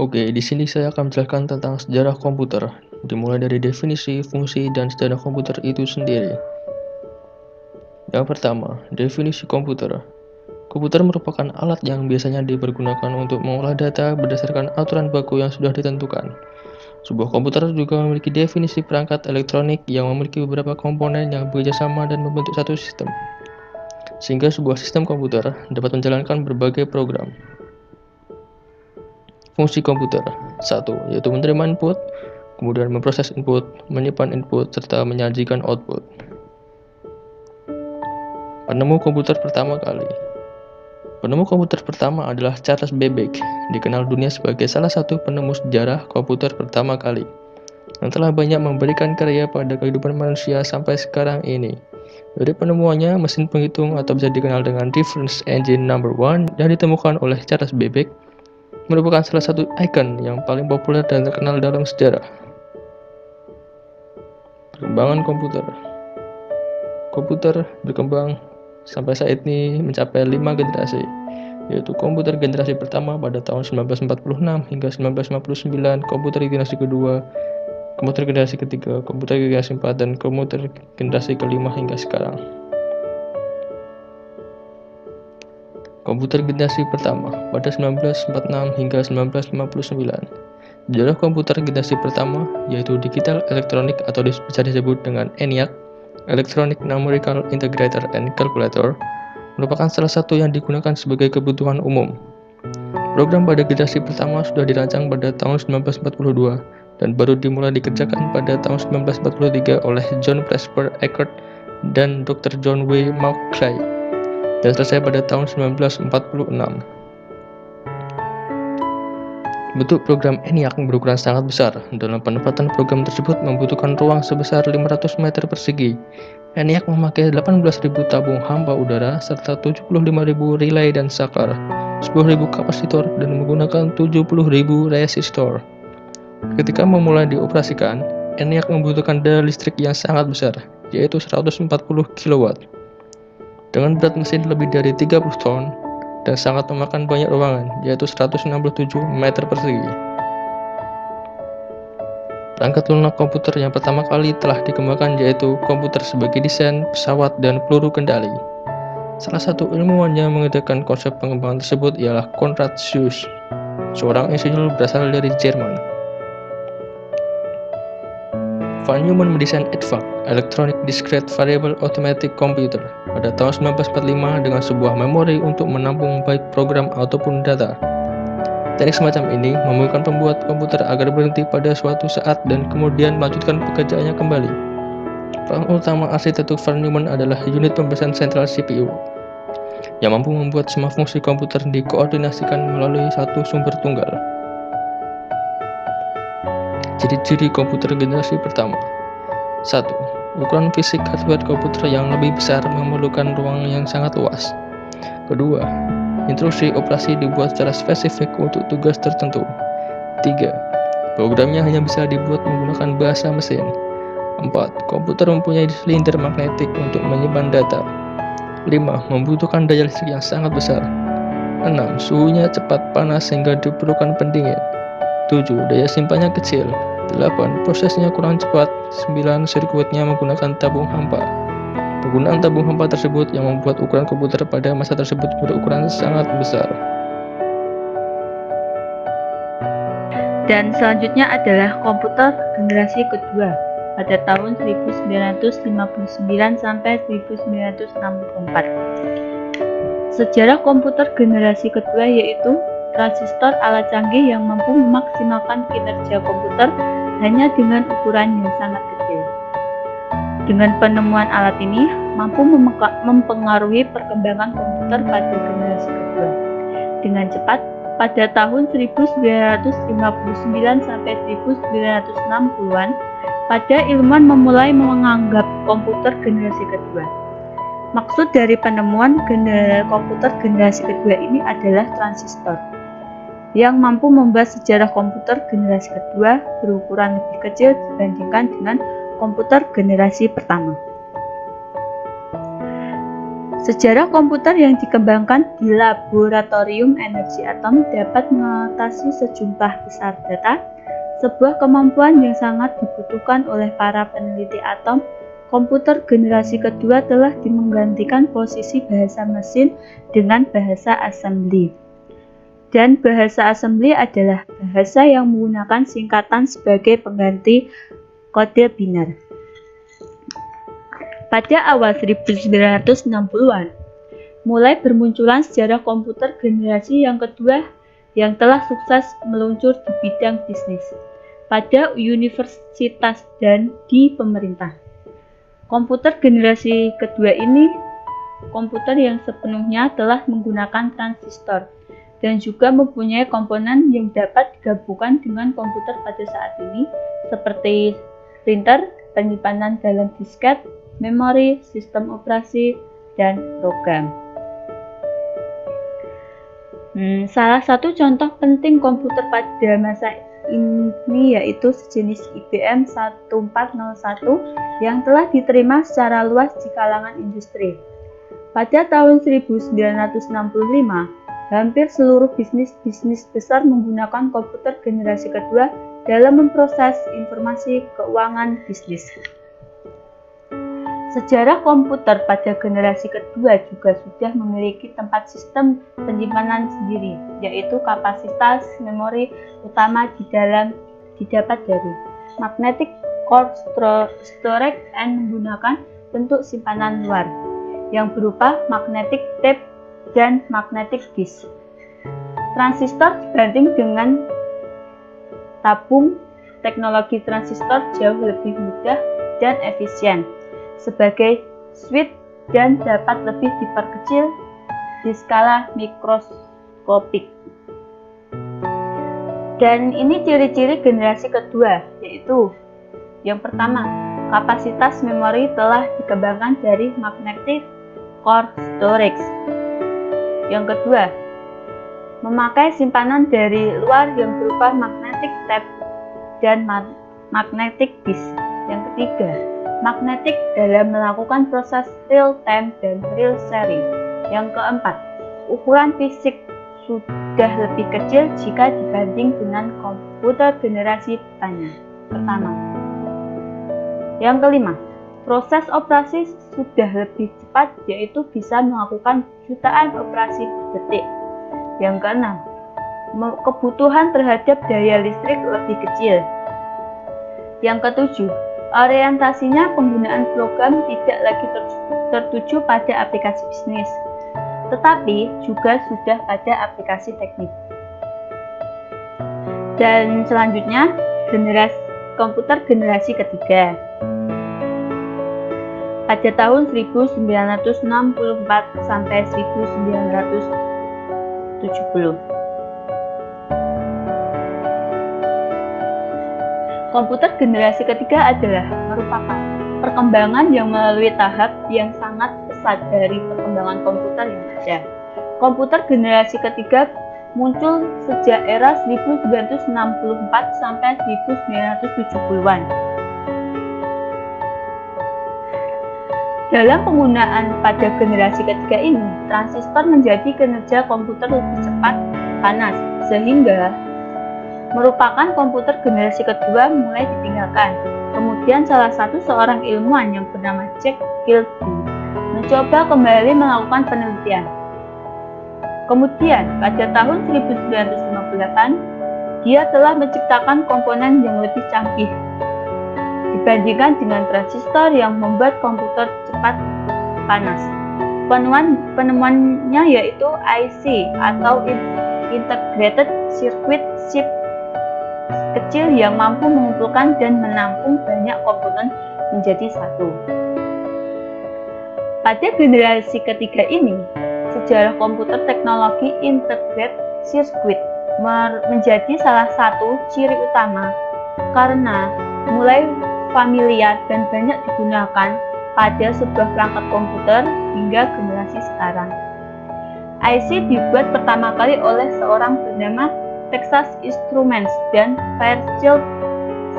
Oke, di sini saya akan menjelaskan tentang sejarah komputer, dimulai dari definisi, fungsi, dan sejarah komputer itu sendiri. Yang pertama, definisi komputer. Komputer merupakan alat yang biasanya dipergunakan untuk mengolah data berdasarkan aturan baku yang sudah ditentukan. Sebuah komputer juga memiliki definisi perangkat elektronik yang memiliki beberapa komponen yang bekerja sama dan membentuk satu sistem, sehingga sebuah sistem komputer dapat menjalankan berbagai program. Fungsi komputer 1. Yaitu menerima input, kemudian memproses input, menyimpan input, serta menyajikan output. Penemu komputer pertama kali. Penemu komputer pertama adalah Charles Babbage, dikenal dunia sebagai salah satu penemu sejarah komputer pertama kali, yang telah banyak memberikan karya pada kehidupan manusia sampai sekarang ini. Dari penemuannya, mesin penghitung atau bisa dikenal dengan Reference Engine No. 1 yang ditemukan oleh Charles Babbage merupakan salah satu ikon yang paling populer dan terkenal dalam sejarah. Perkembangan komputer. Komputer berkembang sampai saat ini mencapai 5 generasi, yaitu komputer generasi pertama pada tahun 1946 hingga 1959, komputer generasi kedua, komputer generasi ketiga, komputer generasi 4, dan komputer generasi kelima hingga sekarang. Komputer generasi pertama pada 1946 hingga 1959. Sejarah komputer generasi pertama yaitu Digital Electronic atau bisa disebut dengan ENIAC, Electronic Numerical Integrator and Calculator, merupakan salah satu yang digunakan sebagai kebutuhan umum. Program pada generasi pertama sudah dirancang pada tahun 1942 dan baru dimulai dikerjakan pada tahun 1943 oleh John Presper Eckert dan Dr. John W. Macaulay dan selesai pada tahun 1946. Bentuk program ENIAC berukuran sangat besar. Dalam penempatan program tersebut membutuhkan ruang sebesar 500 meter persegi. ENIAC memakai 18.000 tabung hampa udara serta 75.000 relay dan saklar, 10.000 kapasitor, dan menggunakan 70.000 resistor. Ketika memulai dioperasikan, ENIAC membutuhkan daya listrik yang sangat besar, yaitu 140 kW. Dengan berat mesin lebih dari 30 ton, dan sangat memakan banyak ruangan, yaitu 167 meter persegi. Perangkat lunak komputer yang pertama kali telah dikembangkan yaitu komputer sebagai desain, pesawat, dan peluru kendali. Salah satu ilmuwan yang mengerjakan konsep pengembangan tersebut ialah Konrad Zuse, seorang insinyur berasal dari Jerman. Von Neumann mendesain EDVAC, Electronic Discrete Variable Automatic Computer, pada tahun 1945 dengan sebuah memori untuk menampung baik program ataupun data. Teknik semacam ini memungkinkan pembuat komputer agar berhenti pada suatu saat dan kemudian melanjutkan pekerjaannya kembali. Peran utama arsitektur Von Neumann adalah unit pemrosesan sentral CPU, yang mampu membuat semua fungsi komputer dikoordinasikan melalui satu sumber tunggal. Ciri-ciri komputer generasi pertama. 1. Ukuran fisik hardware komputer yang lebih besar memerlukan ruang yang sangat luas. Kedua, instruksi operasi dibuat secara spesifik untuk tugas tertentu. 3. Programnya hanya bisa dibuat menggunakan bahasa mesin. 4. Komputer mempunyai silinder magnetik untuk menyimpan data. 5. Membutuhkan daya listrik yang sangat besar. 6. Suhunya cepat panas sehingga diperlukan pendingin. 7. Daya simpannya kecil. 8. Prosesnya kurang cepat. 9. Sirkuitnya menggunakan tabung hampa. Penggunaan tabung hampa tersebut yang membuat ukuran komputer pada masa tersebut berukuran sangat besar. Dan selanjutnya adalah komputer generasi kedua pada tahun 1959 sampai 1964. Sejarah komputer generasi kedua yaitu transistor alat canggih yang mampu memaksimalkan kinerja komputer hanya dengan ukuran yang sangat kecil. Dengan penemuan alat ini mampu mempengaruhi perkembangan komputer pada generasi kedua dengan cepat. Pada tahun 1959 sampai 1960-an, pada ilmuwan memulai menganggap komputer generasi kedua. Maksud dari penemuan komputer generasi kedua ini adalah transistor, yang mampu membuat sejarah komputer generasi kedua berukuran lebih kecil dibandingkan dengan komputer generasi pertama. Sejarah komputer yang dikembangkan di laboratorium energi atom dapat mengatasi sejumlah besar data, sebuah kemampuan yang sangat dibutuhkan oleh para peneliti atom. Komputer generasi kedua telah menggantikan posisi bahasa mesin dengan bahasa assembly. Dan bahasa assembly adalah bahasa yang menggunakan singkatan sebagai pengganti kode biner. Pada awal 1960-an, mulai bermunculan sejarah komputer generasi yang kedua yang telah sukses meluncur di bidang bisnis, pada universitas dan di pemerintah. Komputer generasi kedua ini komputer yang sepenuhnya telah menggunakan transistor dan juga mempunyai komponen yang dapat digabungkan dengan komputer pada saat ini seperti printer, penyimpanan dalam disket, memori, sistem operasi, dan program. Salah satu contoh penting komputer pada masa ini yaitu sejenis IBM 1401 yang telah diterima secara luas di kalangan industri. Pada tahun 1965, hampir seluruh bisnis besar menggunakan komputer generasi kedua dalam memproses informasi keuangan bisnis. Sejarah komputer pada generasi kedua juga sudah memiliki tempat sistem penyimpanan sendiri, yaitu kapasitas memori utama didapat dari magnetic core storage and menggunakan bentuk simpanan luar yang berupa magnetic tape dan magnetic disk. Transistor dibanding dengan tabung, teknologi transistor jauh lebih mudah dan efisien sebagai switch dan dapat lebih diperkecil di skala mikroskopik. Dan ini ciri-ciri generasi kedua, yaitu yang pertama, kapasitas memori telah dikembangkan dari magnetic core storage. Yang kedua, memakai simpanan dari luar yang berupa magnetic tape dan magnetic disk. Yang ketiga, magnetik dalam melakukan proses real time dan real sharing. Yang keempat, ukuran fisik sudah lebih kecil jika dibanding dengan komputer generasi pertama. Yang kelima, proses operasi sudah lebih cepat, yaitu bisa melakukan jutaan operasi per detik. Yang keenam, kebutuhan terhadap daya listrik lebih kecil. Yang ketujuh, orientasinya penggunaan program tidak lagi tertuju pada aplikasi bisnis, tetapi juga sudah pada aplikasi teknik. Dan selanjutnya, komputer generasi ketiga. Pada tahun 1964 sampai 1970. Komputer generasi ketiga adalah merupakan perkembangan yang melalui tahap yang sangat pesat dari perkembangan komputer yang ada. Komputer generasi ketiga muncul sejak era 1964 sampai 1970-an. Dalam penggunaan pada generasi ketiga ini, transistor menjadi kinerja komputer lebih cepat panas, sehingga merupakan komputer generasi kedua mulai ditinggalkan. Kemudian seorang ilmuwan yang bernama Jack Kilby mencoba kembali melakukan penelitian. Kemudian pada tahun 1958, dia telah menciptakan komponen yang lebih canggih dibandingkan dengan transistor yang membuat komputer cepat panas. Penemuannya yaitu IC atau Integrated Circuit Chip kecil yang mampu mengumpulkan dan menampung banyak komponen menjadi satu. Pada generasi ketiga ini, sejarah komputer teknologi integrated circuit menjadi salah satu ciri utama karena mulai familiar dan banyak digunakan pada sebuah perangkat komputer hingga generasi sekarang. IC dibuat pertama kali oleh seorang bernama Texas Instruments dan Fairchild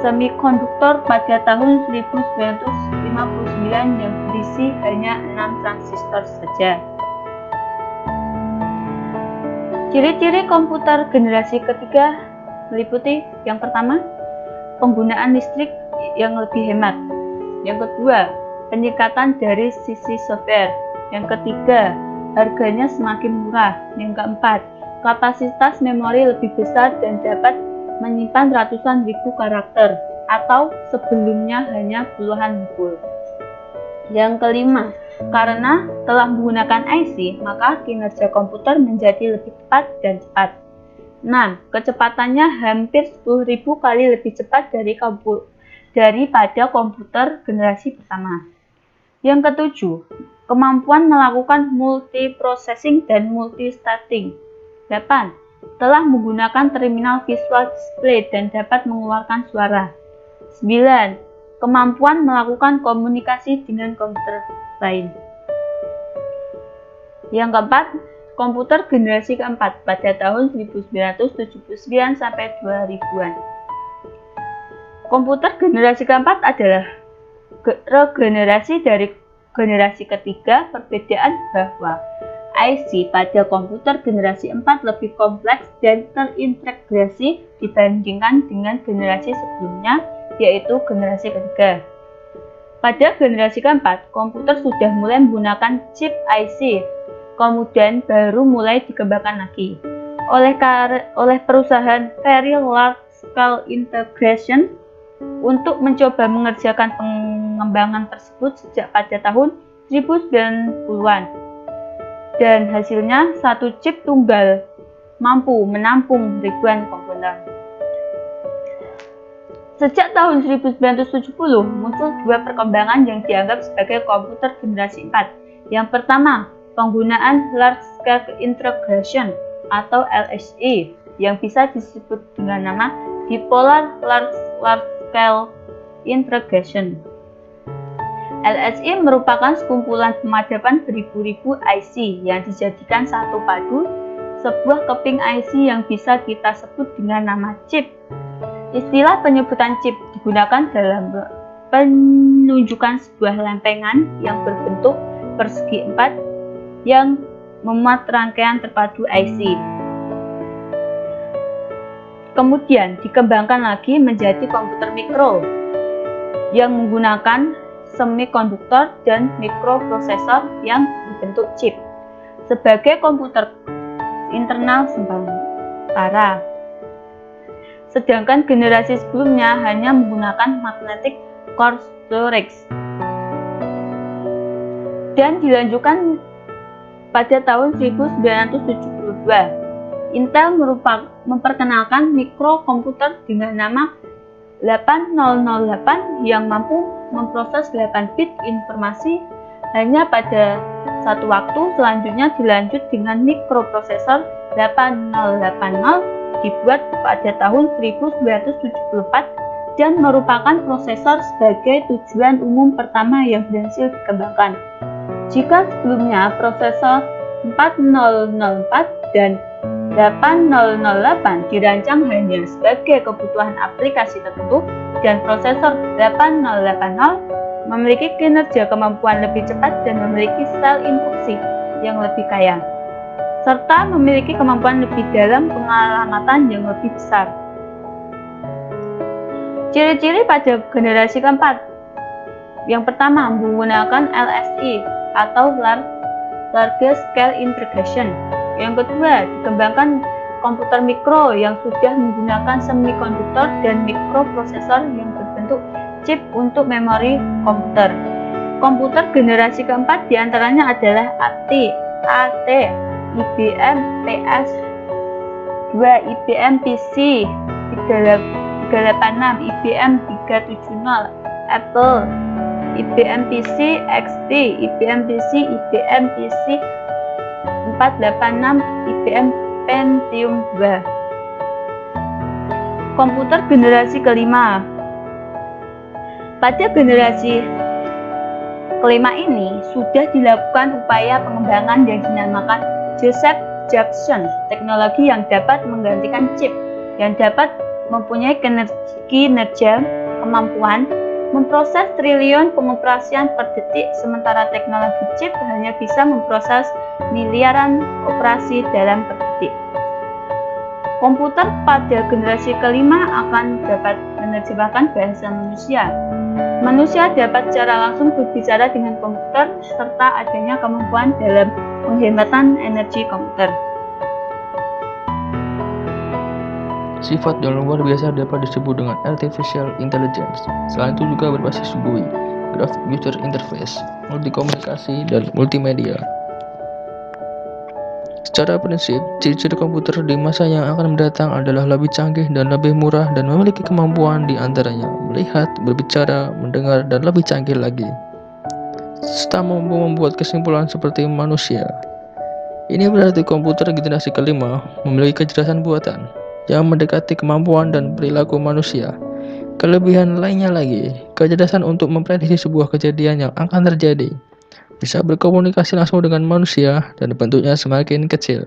Semiconductor pada tahun 1959. yang berisi hanya 6 transistor saja. Ciri-ciri komputer generasi ketiga meliputi yang pertama, penggunaan listrik yang lebih hemat. Yang kedua, peningkatan dari sisi software. Yang ketiga, harganya semakin murah. Yang keempat, kapasitas memori lebih besar dan dapat menyimpan ratusan ribu karakter atau sebelumnya hanya puluhan ribu. Yang kelima, karena telah menggunakan IC, maka kinerja komputer menjadi lebih cepat dan cepat. 6. Kecepatannya hampir 10.000 kali lebih cepat daripada komputer generasi pertama. Yang ketujuh, kemampuan melakukan multiprocessing dan multitasking. 8. Telah menggunakan terminal visual display dan dapat mengeluarkan suara. 9. Kemampuan melakukan komunikasi dengan komputer lain. Yang keempat, komputer generasi keempat pada tahun 1979 sampai 2000-an. Komputer generasi keempat adalah regenerasi dari generasi ketiga. Perbedaan bahwa IC pada komputer generasi 4 lebih kompleks dan terintegrasi dibandingkan dengan generasi sebelumnya, yaitu generasi ketiga. Pada generasi keempat, komputer sudah mulai menggunakan chip IC, kemudian baru mulai dikembangkan lagi oleh perusahaan Very Large Scale Integration untuk mencoba mengerjakan pengembangan tersebut sejak pada tahun 1990-an. Dan hasilnya, satu chip tunggal mampu menampung ribuan komponen. Sejak tahun 1970, muncul dua perkembangan yang dianggap sebagai komputer generasi 4. Yang pertama, penggunaan Large Scale Integration atau LSI yang bisa disebut dengan nama Dipolar Large Scale Integration. LSI merupakan sekumpulan pemadapan beribu-ribu IC yang dijadikan satu padu, sebuah keping IC yang bisa kita sebut dengan nama chip. Istilah penyebutan chip digunakan dalam penunjukan sebuah lempengan yang berbentuk persegi 4 yang memuat rangkaian terpadu IC. Kemudian dikembangkan lagi menjadi komputer mikro yang menggunakan semikonduktor dan mikroprosesor yang dibentuk chip sebagai komputer internal sementara. Sedangkan generasi sebelumnya hanya menggunakan magnetic core storage. Dan dilanjutkan pada tahun 1972, Intel memperkenalkan mikrokomputer dengan nama 8008 yang mampu memproses 8 bit informasi hanya pada satu waktu. Selanjutnya dilanjut dengan mikroprosesor 8080 dibuat pada tahun 1974 dan merupakan prosesor sebagai tujuan umum pertama yang berhasil dikembangkan. Jika sebelumnya prosesor 4004 dan 8008 dirancang hanya sebagai kebutuhan aplikasi tertentu, dan prosesor 8080 memiliki kinerja kemampuan lebih cepat dan memiliki sel instruksi yang lebih kaya, serta memiliki kemampuan lebih dalam pengamatan yang lebih besar. Ciri-ciri pada generasi keempat. Yang pertama, menggunakan LSI atau Large Scale Integration. Yang kedua, dikembangkan komputer mikro yang sudah menggunakan semikonduktor dan mikroprosesor yang berbentuk chip untuk memori komputer. Komputer generasi keempat diantaranya adalah AT, IBM PS2, IBM PC 386, IBM 370, Apple, IBM PC XP, IBM PC, IBM PC 486, IBM Pentium 2. Komputer generasi kelima. Pada generasi kelima ini sudah dilakukan upaya pengembangan yang dinamakan Joseph Junction, teknologi yang dapat menggantikan chip, yang dapat mempunyai kinerja, kemampuan, memproses triliun pengoperasian per detik, sementara teknologi chip hanya bisa memproses miliaran operasi dalam per detik. Komputer pada generasi kelima akan dapat menerjemahkan bahasa manusia. Manusia dapat secara langsung berbicara dengan komputer serta adanya kemampuan dalam penghematan energi komputer. Sifat yang luar biasa dapat disebut dengan artificial intelligence. Selain itu juga berbasis GUI, graphic user interface, multikomunikasi, dan multimedia. Secara prinsip, ciri-ciri komputer di masa yang akan mendatang adalah lebih canggih dan lebih murah dan memiliki kemampuan di antaranya melihat, berbicara, mendengar, dan lebih canggih lagi, serta mampu membuat kesimpulan seperti manusia. Ini berarti komputer generasi kelima memiliki kecerdasan buatan yang mendekati kemampuan dan perilaku manusia. Kelebihan lainnya lagi, kecerdasan untuk memprediksi sebuah kejadian yang akan terjadi, bisa berkomunikasi langsung dengan manusia, dan bentuknya semakin kecil.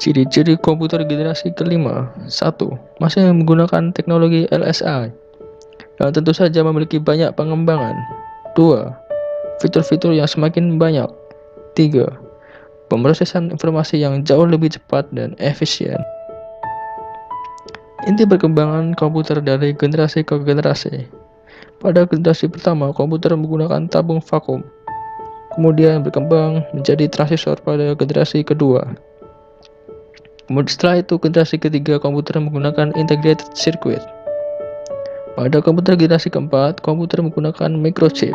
Ciri-ciri komputer generasi kelima. 1. Masih menggunakan teknologi LSI, yang tentu saja memiliki banyak pengembangan. 2. Fitur-fitur yang semakin banyak. 3. Pemrosesan informasi yang jauh lebih cepat dan efisien. Inti perkembangan komputer dari generasi ke generasi. Pada generasi pertama, komputer menggunakan tabung vakum, kemudian berkembang menjadi transistor pada generasi kedua. Kemudian setelah itu, generasi ketiga, komputer menggunakan integrated circuit. Pada komputer generasi keempat, komputer menggunakan microchip.